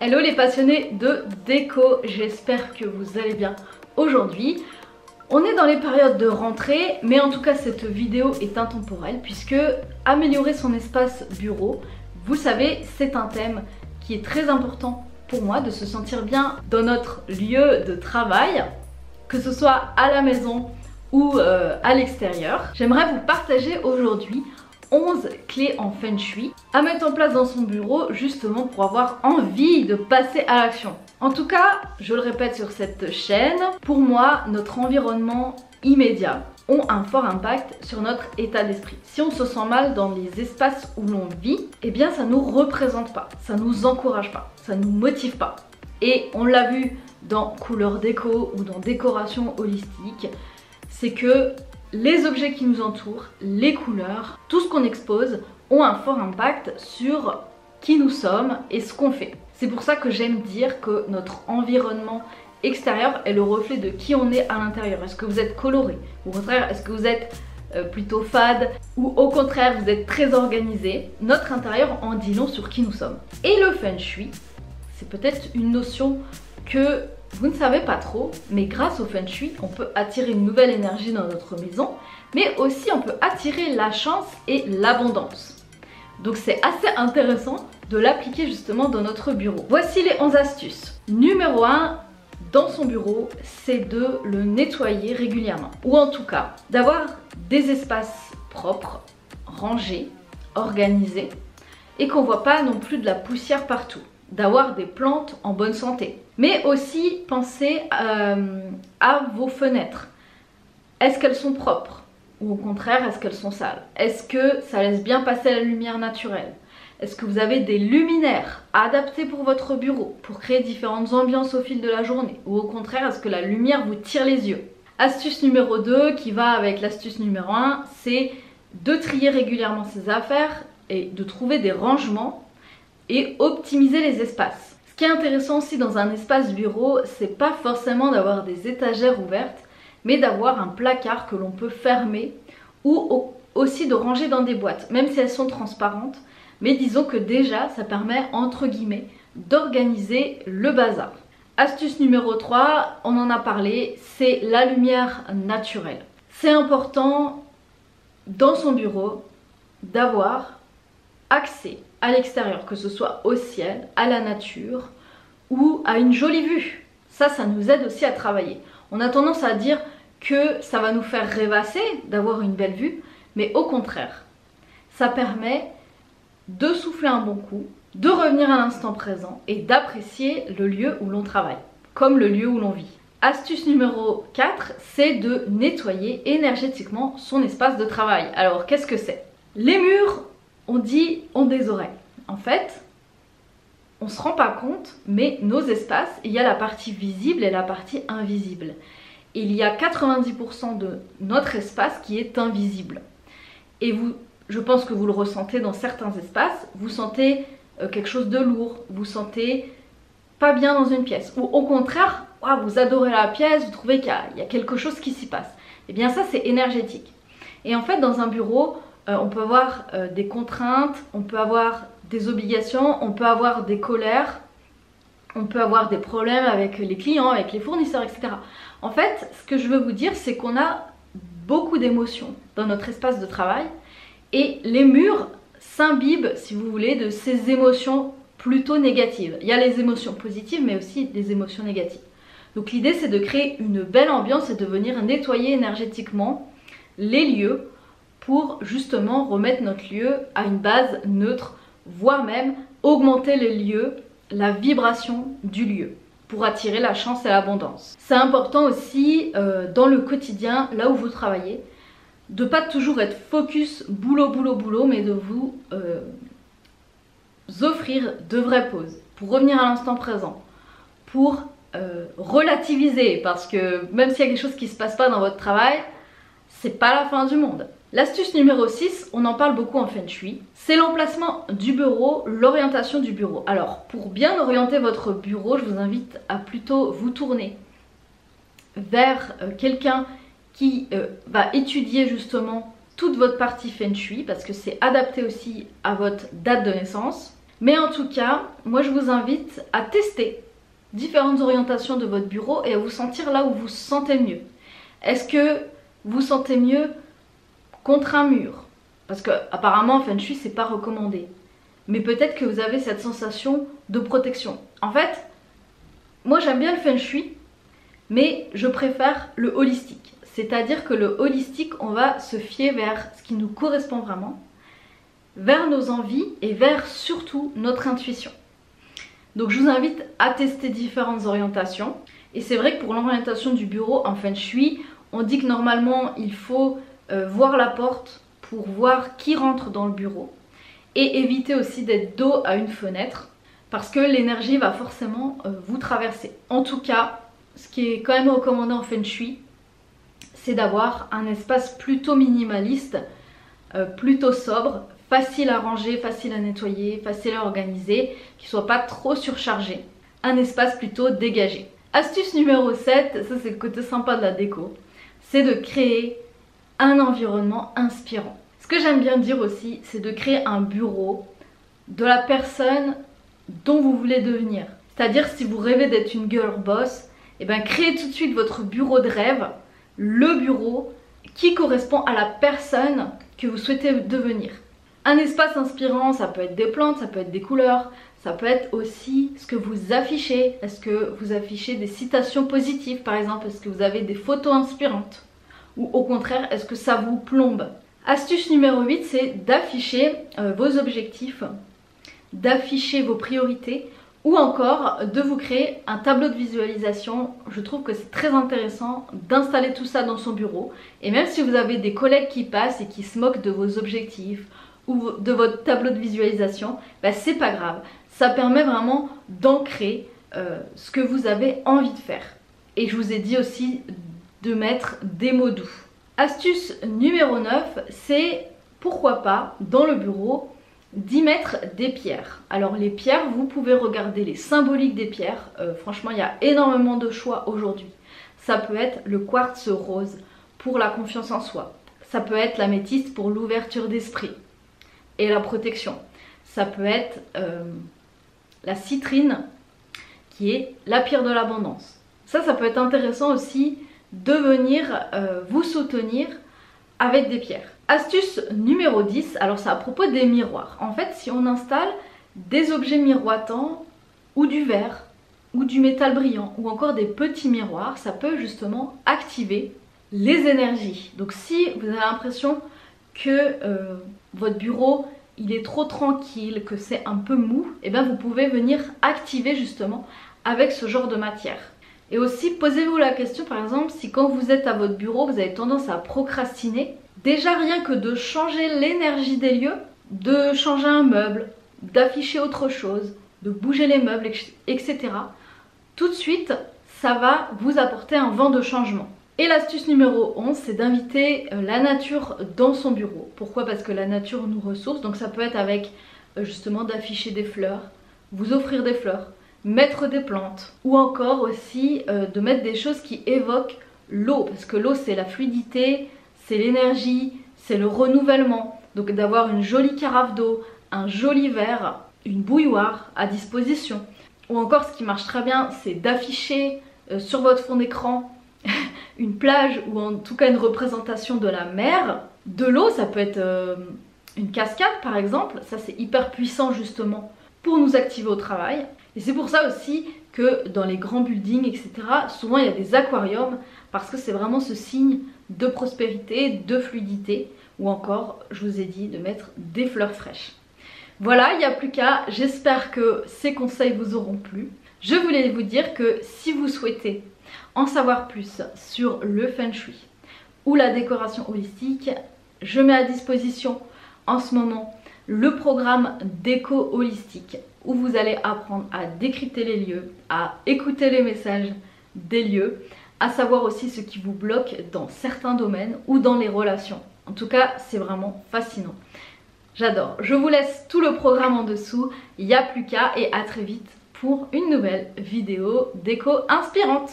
Hello les passionnés de déco, j'espère que vous allez bien aujourd'hui. On est dans les périodes de rentrée, mais en tout cas cette vidéo est intemporelle puisque améliorer son espace bureau, vous savez, c'est un thème qui est très important pour moi, de se sentir bien dans notre lieu de travail, que ce soit à la maison ou à l'extérieur. J'aimerais vous partager aujourd'hui 11 clés en Feng Shui à mettre en place dans son bureau justement pour avoir envie de passer à l'action. En tout cas, je le répète sur cette chaîne, pour moi, notre environnement immédiat ont un fort impact sur notre état d'esprit. Si on se sent mal dans les espaces où l'on vit, eh bien ça nous représente pas, ça nous encourage pas, ça nous motive pas. Et on l'a vu dans couleur déco ou dans décoration holistique, c'est que les objets qui nous entourent, les couleurs, tout ce qu'on expose ont un fort impact sur qui nous sommes et ce qu'on fait. C'est pour ça que j'aime dire que notre environnement extérieur est le reflet de qui on est à l'intérieur. Est-ce que vous êtes coloré? Ou au contraire, est-ce que vous êtes plutôt fade? Ou au contraire, vous êtes très organisé? Notre intérieur en dit long sur qui nous sommes. Et le Feng Shui, c'est peut-être une notion que vous ne savez pas trop, mais grâce au Feng Shui, on peut attirer une nouvelle énergie dans notre maison, mais aussi on peut attirer la chance et l'abondance. Donc c'est assez intéressant de l'appliquer justement dans notre bureau. Voici les 11 astuces. Numéro 1, dans son bureau, c'est de le nettoyer régulièrement. Ou en tout cas, d'avoir des espaces propres, rangés, organisés, et qu'on ne voit pas non plus de la poussière partout. D'avoir des plantes en bonne santé. Mais aussi pensez à vos fenêtres. Est-ce qu'elles sont propres? Ou au contraire, est-ce qu'elles sont sales? Est-ce que ça laisse bien passer la lumière naturelle? Est-ce que vous avez des luminaires adaptés pour votre bureau, pour créer différentes ambiances au fil de la journée? Ou au contraire, est-ce que la lumière vous tire les yeux? Astuce numéro 2, qui va avec l'astuce numéro 1, c'est de trier régulièrement ses affaires et de trouver des rangements et optimiser les espaces. Ce qui est intéressant aussi dans un espace bureau, c'est pas forcément d'avoir des étagères ouvertes, mais d'avoir un placard que l'on peut fermer ou aussi de ranger dans des boîtes, même si elles sont transparentes. Mais disons que déjà, ça permet, entre guillemets, d'organiser le bazar. Astuce numéro 3, on en a parlé, c'est la lumière naturelle. C'est important dans son bureau d'avoir accès à l'extérieur, que ce soit au ciel, à la nature ou à une jolie vue. Ça nous aide aussi à travailler. On a tendance à dire que ça va nous faire rêvasser d'avoir une belle vue, mais au contraire, ça permet de souffler un bon coup, de revenir à l'instant présent et d'apprécier le lieu où l'on travaille, comme le lieu où l'on vit. Astuce numéro 4, c'est de nettoyer énergétiquement son espace de travail. Alors, qu'est-ce que c'est? Les murs, on dit, ont des oreilles. En fait, on ne se rend pas compte, mais nos espaces, il y a la partie visible et la partie invisible. Et il y a 90% de notre espace qui est invisible. Et vous, je pense que vous le ressentez dans certains espaces, vous sentez quelque chose de lourd, vous sentez pas bien dans une pièce. Ou au contraire, wow, vous adorez la pièce, vous trouvez qu'il y a quelque chose qui s'y passe. Et bien ça, c'est énergétique. Et en fait, dans un bureau, on peut avoir des contraintes, on peut avoir des obligations, on peut avoir des colères, on peut avoir des problèmes avec les clients, avec les fournisseurs, etc. En fait, ce que je veux vous dire, c'est qu'on a beaucoup d'émotions dans notre espace de travail et les murs s'imbibent, si vous voulez, de ces émotions plutôt négatives. Il y a les émotions positives, mais aussi des émotions négatives. Donc l'idée, c'est de créer une belle ambiance et de venir nettoyer énergétiquement les lieux pour justement remettre notre lieu à une base neutre, voire même augmenter les lieux, la vibration du lieu pour attirer la chance et l'abondance. C'est important aussi dans le quotidien, là où vous travaillez, de ne pas toujours être focus boulot, boulot, boulot, mais de vous offrir de vraies pauses pour revenir à l'instant présent, pour relativiser, parce que même s'il y a quelque chose qui ne se passe pas dans votre travail, c'est pas la fin du monde. L'astuce numéro 6, on en parle beaucoup en Feng Shui, c'est l'emplacement du bureau, l'orientation du bureau. Alors, pour bien orienter votre bureau, je vous invite à plutôt vous tourner vers quelqu'un qui va étudier justement toute votre partie Feng Shui, parce que c'est adapté aussi à votre date de naissance. Mais en tout cas, moi je vous invite à tester différentes orientations de votre bureau et à vous sentir là où vous vous sentez mieux. Est-ce que vous vous sentez mieux contre un mur? Parce que apparemment en Feng Shui c'est pas recommandé. Mais peut-être que vous avez cette sensation de protection. En fait, moi j'aime bien le Feng Shui, mais je préfère le holistique. C'est-à-dire que le holistique, on va se fier vers ce qui nous correspond vraiment, vers nos envies et vers surtout notre intuition. Donc je vous invite à tester différentes orientations. Et c'est vrai que pour l'orientation du bureau en Feng Shui, on dit que normalement il faut voir la porte pour voir qui rentre dans le bureau. Et éviter aussi d'être dos à une fenêtre parce que l'énergie va forcément vous traverser. En tout cas, ce qui est quand même recommandé en Feng Shui, c'est d'avoir un espace plutôt minimaliste, plutôt sobre, facile à ranger, facile à nettoyer, facile à organiser, qui ne soit pas trop surchargé. Un espace plutôt dégagé. Astuce numéro 7, ça c'est le côté sympa de la déco, c'est de créer un environnement inspirant. Ce que j'aime bien dire aussi, c'est de créer un bureau de la personne dont vous voulez devenir. C'est-à-dire si vous rêvez d'être une girl boss, et bien créez tout de suite votre bureau de rêve, le bureau qui correspond à la personne que vous souhaitez devenir. Un espace inspirant, ça peut être des plantes, ça peut être des couleurs, ça peut être aussi ce que vous affichez. Est-ce que vous affichez des citations positives par exemple? Est-ce que vous avez des photos inspirantes? Ou au contraire, est-ce que ça vous plombe? Astuce numéro 8, c'est d'afficher vos objectifs, d'afficher vos priorités ou encore de vous créer un tableau de visualisation. Je trouve que c'est très intéressant d'installer tout ça dans son bureau. Et même si vous avez des collègues qui passent et qui se moquent de vos objectifs ou de votre tableau de visualisation, bah c'est pas grave. Ça permet vraiment d'ancrer ce que vous avez envie de faire. Et je vous ai dit aussi de mettre des mots doux. Astuce numéro 9, c'est pourquoi pas dans le bureau d'y mettre des pierres. Alors les pierres, vous pouvez regarder les symboliques des pierres. Franchement, il y a énormément de choix aujourd'hui. Ça peut être le quartz rose pour la confiance en soi. Ça peut être l'améthyste pour l'ouverture d'esprit et la protection. Ça peut être la citrine qui est la pierre de l'abondance. Ça peut être intéressant aussi de venir vous soutenir avec des pierres. Astuce numéro 10, alors c'est à propos des miroirs. En fait, si on installe des objets miroitants ou du verre ou du métal brillant ou encore des petits miroirs, ça peut justement activer les énergies. Donc si vous avez l'impression que votre bureau il est trop tranquille, que c'est un peu mou, et bien vous pouvez venir activer justement avec ce genre de matière. Et aussi, posez-vous la question par exemple, si quand vous êtes à votre bureau, vous avez tendance à procrastiner, déjà rien que de changer l'énergie des lieux, de changer un meuble, d'afficher autre chose, de bouger les meubles, etc. Tout de suite, ça va vous apporter un vent de changement. Et l'astuce numéro 11, c'est d'inviter la nature dans son bureau. Pourquoi? Parce que la nature nous ressource, donc ça peut être avec justement d'afficher des fleurs, vous offrir des fleurs, mettre des plantes ou encore aussi de mettre des choses qui évoquent l'eau parce que l'eau c'est la fluidité, c'est l'énergie, c'est le renouvellement. Donc d'avoir une jolie carafe d'eau, un joli verre, une bouilloire à disposition. Ou encore ce qui marche très bien c'est d'afficher sur votre fond d'écran une plage ou en tout cas une représentation de la mer. De l'eau, ça peut être une cascade par exemple, ça c'est hyper puissant justement pour nous activer au travail. Et c'est pour ça aussi que dans les grands buildings, etc., souvent il y a des aquariums parce que c'est vraiment ce signe de prospérité, de fluidité ou encore, je vous ai dit, de mettre des fleurs fraîches. Voilà, il n'y a plus qu'à, j'espère que ces conseils vous auront plu. Je voulais vous dire que si vous souhaitez en savoir plus sur le Feng Shui ou la décoration holistique, je mets à disposition en ce moment le programme déco holistique où vous allez apprendre à décrypter les lieux, à écouter les messages des lieux, à savoir aussi ce qui vous bloque dans certains domaines ou dans les relations. En tout cas, c'est vraiment fascinant. J'adore. Je vous laisse tout le programme en dessous. Il n'y a plus qu'à et à très vite pour une nouvelle vidéo déco inspirante.